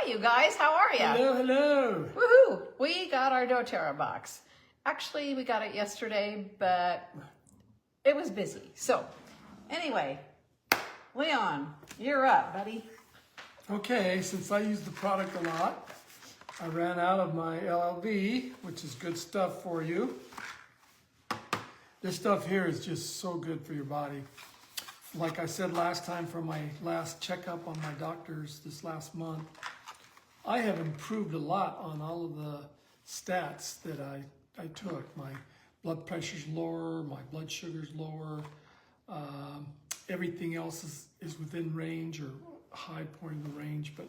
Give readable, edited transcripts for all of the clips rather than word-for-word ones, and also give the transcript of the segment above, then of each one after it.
Hi, you guys. How are you? Hello, hello. Woohoo! We got our doTERRA box. Actually, we got it yesterday, but it was busy. So, anyway, Leon, you're up, buddy. Okay, since I use the product a lot, I ran out of my LLV, which is good stuff for you. This stuff here is just so good for your body. Like I said last time for my last checkup on my doctors this last month, I have improved a lot on all of the stats that I took. My blood pressure's lower, my blood sugar's lower, everything else is within range or high point of the range. But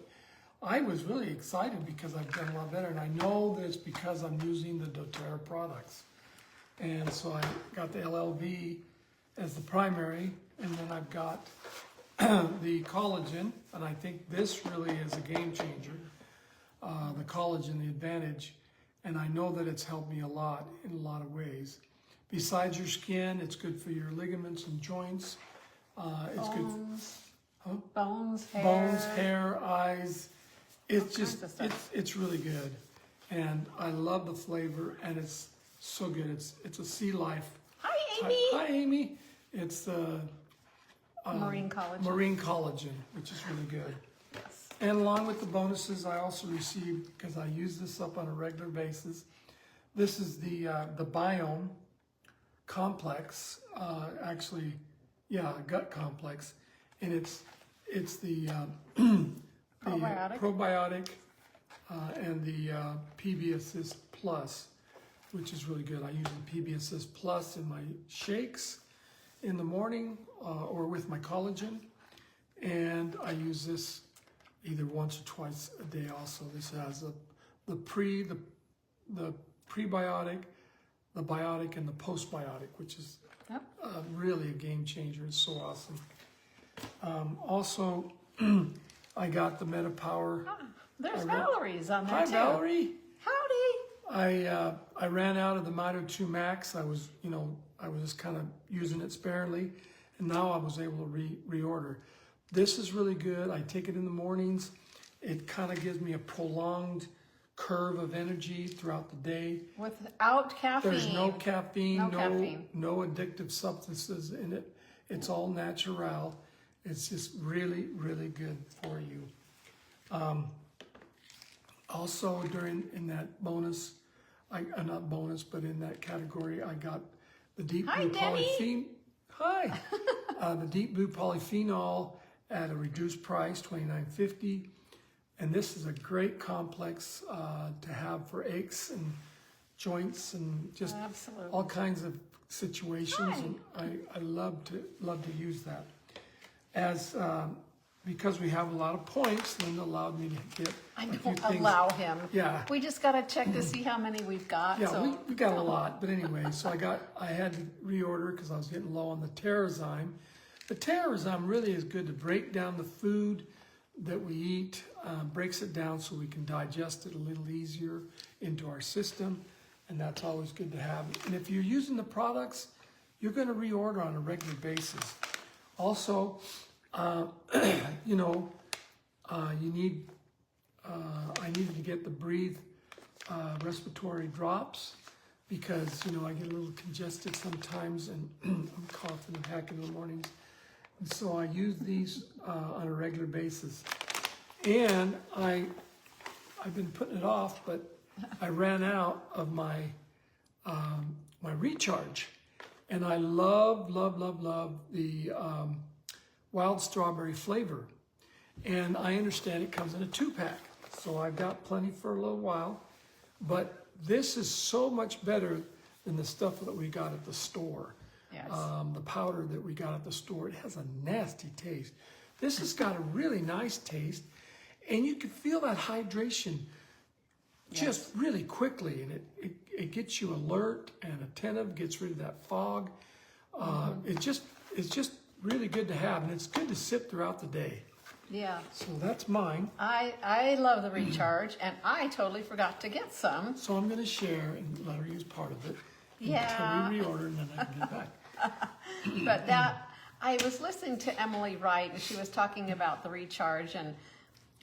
I was really excited because I've done a lot better, and I know that it's because I'm using the doTERRA products. And so I got the LLV as the primary, and then I've got the collagen, and I think this really is a game changer, the collagen, the Advantage, and I know that it's helped me a lot in a lot of ways. Besides your skin, it's good for your ligaments and joints. It's good for bones, hair, eyes. It's just, it's really good. And I love the flavor, and it's so good. It's a Sea Life. Hi, Amy. Hi, Amy. It's the Marine collagen, which is really good. Yes. And along with the bonuses, I also received, because I use this up on a regular basis, this is the Biome Complex, gut complex, and it's the probiotic and the PB Assist Plus, which is really good. I use the PB Assist Plus in my shakes in the morning or with my collagen, and I use this either once or twice a day also. This has the prebiotic, the biotic, and the postbiotic, which is really a game changer. It's so awesome. Also, I got the MetaPWR. There's Valerie's on there Hi, too. Valerie. Howdy. I ran out of the Mito 2 Max. I was just kind of using it sparingly, and now I was able to reorder. This is really good. I take it in the mornings. It kind of gives me a prolonged curve of energy throughout the day. Without caffeine. There's no caffeine, caffeine. no addictive substances in it. It's all natural. It's just really, really good for you. Also, in that bonus, not bonus, but in that category, I got the deep blue polyphenol. Hi, the deep blue polyphenol at a reduced price, $29.50, and this is a great complex to have for aches and joints and just all kinds of situations. And I love to use that. As because we have a lot of points, Linda allowed me to get I a few don't things. allow him. Yeah. We just got to check to see how many we've got. Yeah, so. we got a lot, but anyway, so I had to reorder because I was getting low on the TerraZyme. The TerraZyme really is good to break down the food that we eat, breaks it down so we can digest it a little easier into our system, and that's always good to have. And if you're using the products, you're going to reorder on a regular basis. Also, I needed to get the Breathe respiratory drops because, I get a little congested sometimes and I'm coughing and hacking in the mornings. And so I use these on a regular basis. And I've been putting it off, but I ran out of my recharge. And I love the wild strawberry flavor. And I understand it comes in a 2-pack. So I've got plenty for a little while. But this is so much better than the stuff that we got at the store. Yes. The powder that we got at the store, it has a nasty taste. This has got a really nice taste. And you can feel that hydration just really quickly. And it gets you alert and attentive, gets rid of that fog. It's just really good to have, and it's good to sip throughout the day. Yeah. So that's mine. I love the recharge, and I totally forgot to get some. So I'm going to share and let her use part of it Yeah. until we reorder, and then I can get back. But I was listening to Emily Wright, and she was talking about the recharge, and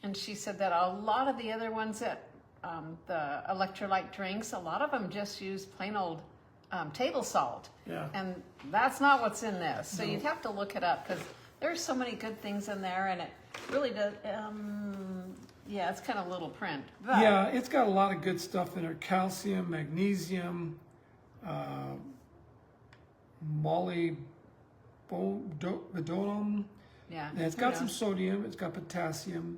And she said that a lot of the other ones that, the electrolyte drinks, a lot of them just use plain old table salt. Yeah. And that's not what's in this. So No. you'd have to look it up because there's so many good things in there, and it really does, yeah, it's kind of little print. But Yeah, it's got a lot of good stuff in it. Calcium, magnesium, molybdenum. yeah. And it's got some sodium, it's got potassium,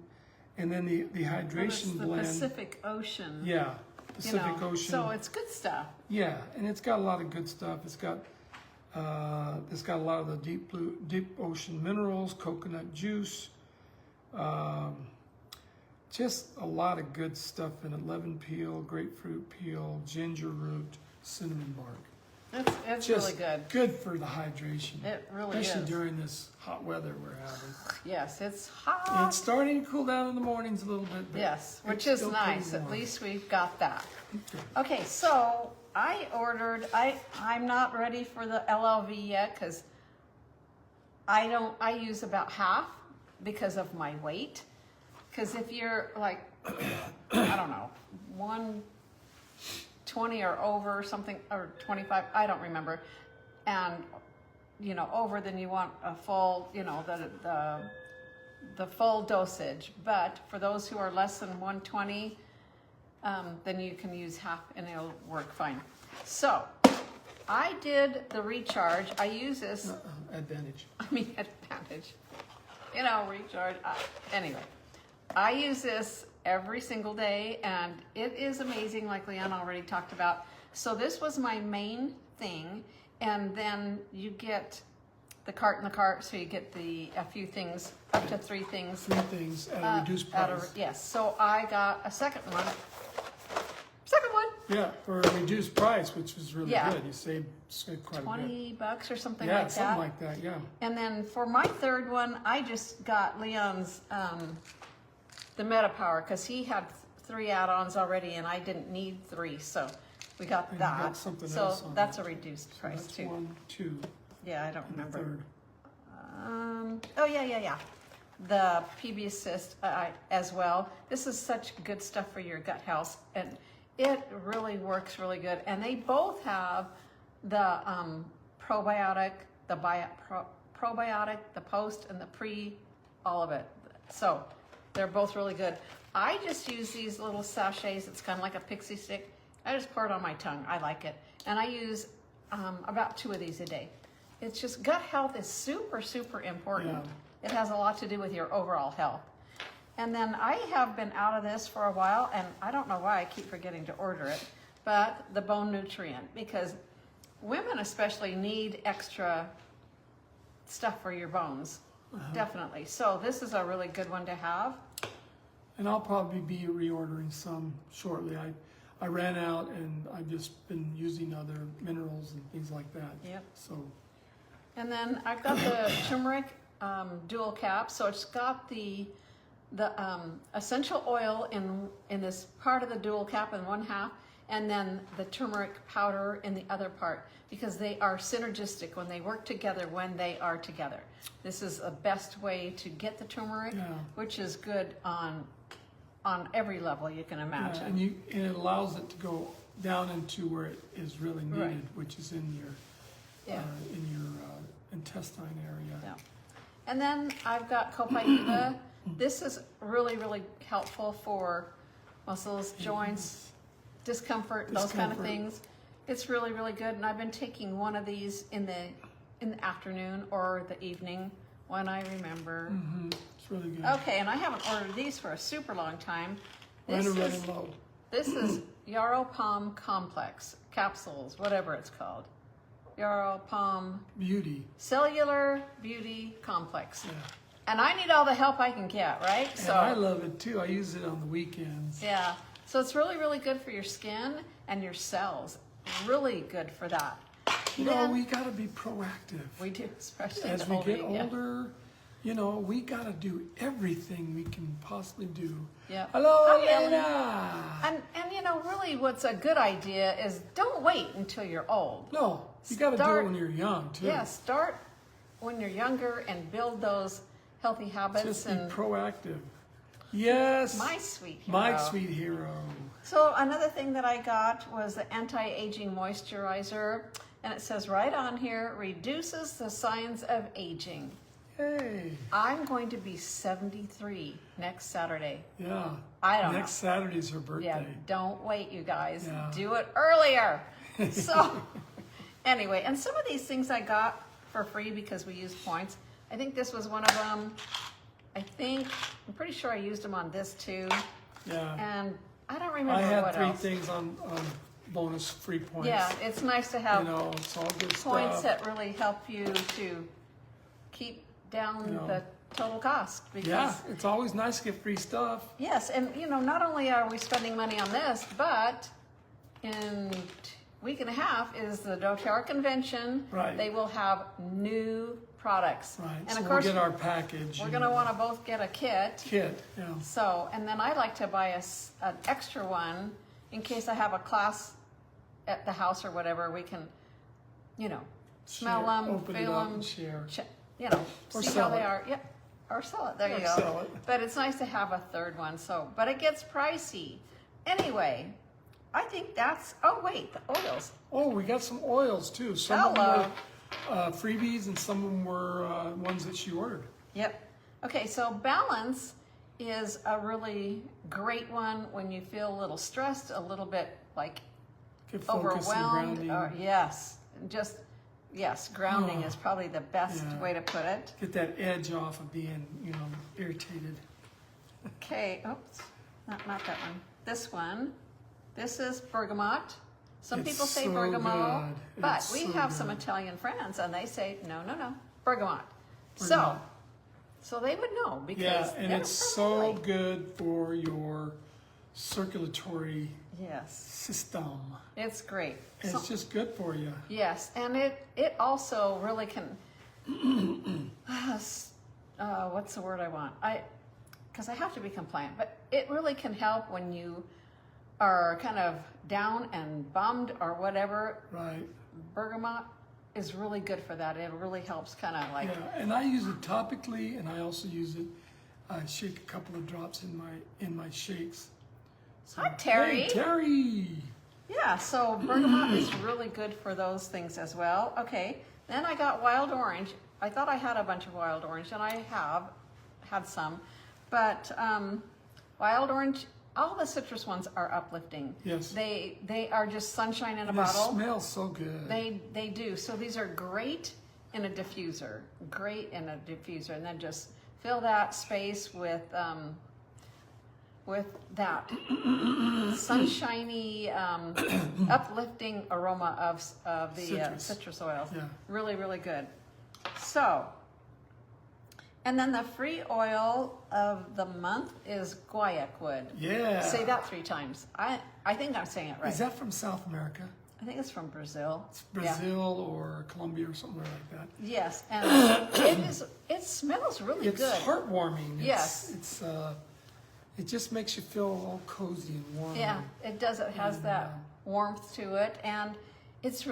and then the hydration the blend. Pacific Ocean. Yeah, you Pacific know, Ocean. So it's good stuff. Yeah, and it's got a lot of good stuff. It's got a lot of the deep ocean minerals, coconut juice, just a lot of good stuff in it. Lemon peel, grapefruit peel, ginger root, cinnamon bark. It's Just really good. Good for the hydration. It really especially is. during this hot weather we're having. Yes, it's hot. It's starting to cool down in the mornings a little bit. But Yes, it's which is still pretty nice. At warm. least we've got that. Okay. Okay, so I ordered, I'm not ready for the LLV yet because I use about half because of my weight. Because if you're like, I don't know, 120 or over or something, or 25, I don't remember. And, you know, over, then you want a full, you know, the full dosage. But for those who are less than 120, then you can use half and it'll work fine. So I did the recharge. I use this, Advantage. Advantage, you know, recharge. Anyway, I use this every single day and it is amazing, like Leon already talked about. So this was my main thing. And then you get the cart in the cart, so you get a few things, up to 3 things. 3 things at a reduced price. Yes, so I got a second one. Yeah, for a reduced price, which was really Yeah. good. You saved quite a bit. $20 or something Yeah, like that. something like that, yeah. And then for my third one, I just got Leon's, the MetaPWR, because he had 3 add-ons already and I didn't need 3, so we got And you that. got something so else on that's it. a reduced So price that's too. 1, 2, Yeah, I don't and a remember. third. Oh yeah. The PB Assist as well. This is such good stuff for your gut health, and it really works really good. And they both have the probiotic, probiotic, the post, and the pre, all of it. So they're both really good. I just use these little sachets. It's kind of like a pixie stick. I just pour it on my tongue. I like it, and I use about 2 of these a day. It's just gut health is super, super important. Yeah. It has a lot to do with your overall health. And then I have been out of this for a while, and I don't know why I keep forgetting to order it, but the bone nutrient, because women especially need extra stuff for your bones, definitely. So this is a really good one to have. And I'll probably be reordering some shortly. I ran out and I've just been using other minerals and things like that. Yep. So, And then I've got the turmeric dual cap, so it's got the essential oil in this part of the dual cap in one half, and then the turmeric powder in the other part, because they are synergistic when they work together, when they are together. This is the best way to get the turmeric, Yeah. which is good on every level you can imagine. and it allows it to go down into where it is really needed, Right. which is in your intestine area. Yeah. And then I've got Copaiba. This is really, really helpful for muscles, joints, discomfort, those kind of Discomfort. things. It's really, really good. And I've been taking one of these in the afternoon or the evening when I remember. It's really good. Okay, and I haven't ordered these for a super long time. Mine are running low. This is Yarrow Palm Complex capsules, whatever it's called. Yarrow Palm Beauty. Cellular Beauty Complex. Yeah. And I need all the help I can get, right? And I love it too. I use it on the weekends. Yeah. So it's really, really good for your skin and your cells. Really good for that. You know, we got to be proactive. We do, especially As the we older get you get. older, you know, we got to do everything we can possibly do. Yeah. Hello, Hi, Elena. And you know, really what's a good idea is don't wait until you're old. No, you got to do it Start- when you're young too. Yeah, start when you're younger and build those healthy habits. Just be And proactive. Yes. My sweet hero. My sweet hero. So another thing that I got was the anti-aging moisturizer, and it says right on here, reduces the signs of aging. Hey. I'm going to be 73 next Saturday. Yeah. I don't Next know. Saturday's her birthday. Yeah, don't wait, you guys. Yeah. Do it earlier. So anyway, and some of these things I got for free because we used points. I think this was one of them. I'm pretty sure I used them on this too. Yeah. And I don't remember I had what 3 else. things on bonus free points. Yeah, it's nice to have You know, it's all good points stuff. that really help you to keep down You know. the total cost. Because Yeah, it's always nice to get free stuff. yes, and not only are we spending money on this, but in a week and a half is the doTERRA convention. Right. They will have new products. Right. And so of we'll course, get our package. we're and going to want to both get a kit. Yeah. So, and then I like to buy an extra one in case I have a class at the house or whatever. We can, smell Share, them, open it feel up them, and share. Or see how sell they it. are. Yeah, or sell it. There Or you go. sell it. But it's nice to have a third one. So, but it gets pricey. Anyway, I think that's. Oh wait, the oils. Oh, we got some oils too. Some of them were freebies and some of them were ones that she ordered. Yep. Okay, so balance is a really great one when you feel a little stressed, a little bit like Get focus and overwhelmed. grounding. Yes, grounding is probably the best Yeah. way to put it. Get that edge off of being, irritated. Okay, oops, not that one. This one. This is bergamot. Some It's people say so bergamot, good. but It's we so have some good. Italian friends and they say no, bergamot. Bergamot. So they would know because Yeah, and they're it's from so Italy. good for your circulatory Yes, system. it's great. And it's just good for you. Yes, and it also really can. What's the word I want? Because I have to be compliant, but it really can help when you are kind of down and bummed or whatever. Right. Bergamot is really good for that. It really helps kind of like. Yeah, and I use it topically, and I also use it. I shake a couple of drops in my shakes. So, Hi, Terry. Hey, Terry. Yeah, so bergamot is really good for those things as well. Okay, then I got wild orange. I thought I had a bunch of wild orange, and I have had some, but wild orange, all the citrus ones are uplifting. Yes. They are just sunshine in a It bottle. smells so good. They do. So these are great in a diffuser. Great in a diffuser, and then just fill that space with that sunshiny, uplifting aroma of the citrus oils. Yeah. Really, really good. So, and then the free oil of the month is guaiac wood. Yeah. Say that 3 times. I think I'm saying it right. Is that from South America? I think it's from Brazil. It's Brazil or Colombia or somewhere like that. Yes, and it smells really It's good. heartwarming. Yes. It just makes you feel all cozy and warm. Yeah, it does. It has that warmth to it, and it's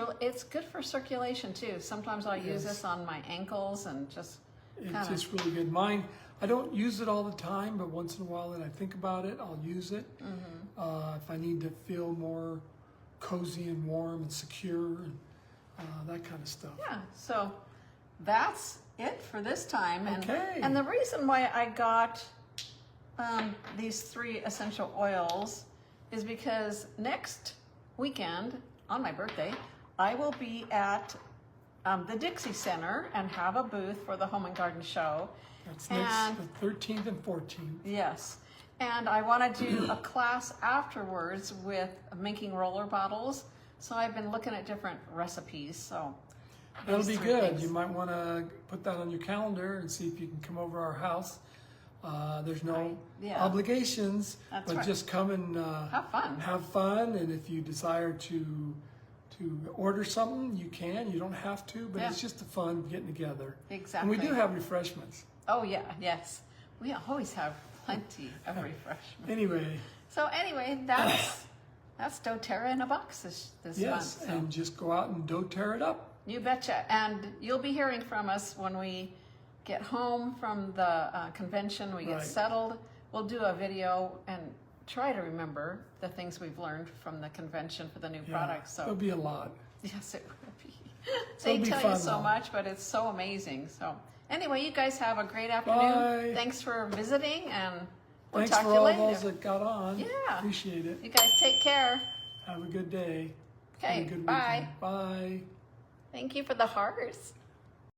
good for circulation too. Sometimes I use this on my ankles and just It's just really good. Mine, I don't use it all the time, but once in a while that I think about it, I'll use it. If I need to feel more cozy and warm and secure and that kind of stuff. yeah. So that's it for this time. And, Okay. And the reason why I got these 3 essential oils is because next weekend on my birthday, I will be at the Dixie Center and have a booth for the Home and Garden Show. That's next, the 13th and 14th. Yes. And I want to do a class afterwards with making roller bottles. So I've been looking at different recipes. So That'll these be 3 good. things. You might want to put that on your calendar and see if you can come over our house. There's no Yeah. obligations, That's but right. just come and Have fun. Have fun, and if you desire to order something, you can. You don't have to, but Yeah. it's just a fun getting together. Exactly. And we do have refreshments. Oh yeah, yes. We always have plenty of refreshment. Anyway, So anyway, that's doTERRA in a box this yes, month. So. and just go out and doTERRA it up. You betcha. And you'll be hearing from us when we get home from the convention, we get Right. settled. we'll do a video and try to remember the things we've learned from the convention for the new products. So It'll be a lot. yes, it will be. It'll They be tell fun, you so though. much, but it's so amazing. So anyway, you guys have a great afternoon. Bye. Thanks for visiting, and we'll Thanks talk for to you all later. those that got on. Yeah. Appreciate it. You guys take care. Have a good day. Okay, Have a good bye. weekend. Bye. Thank you for the hearts.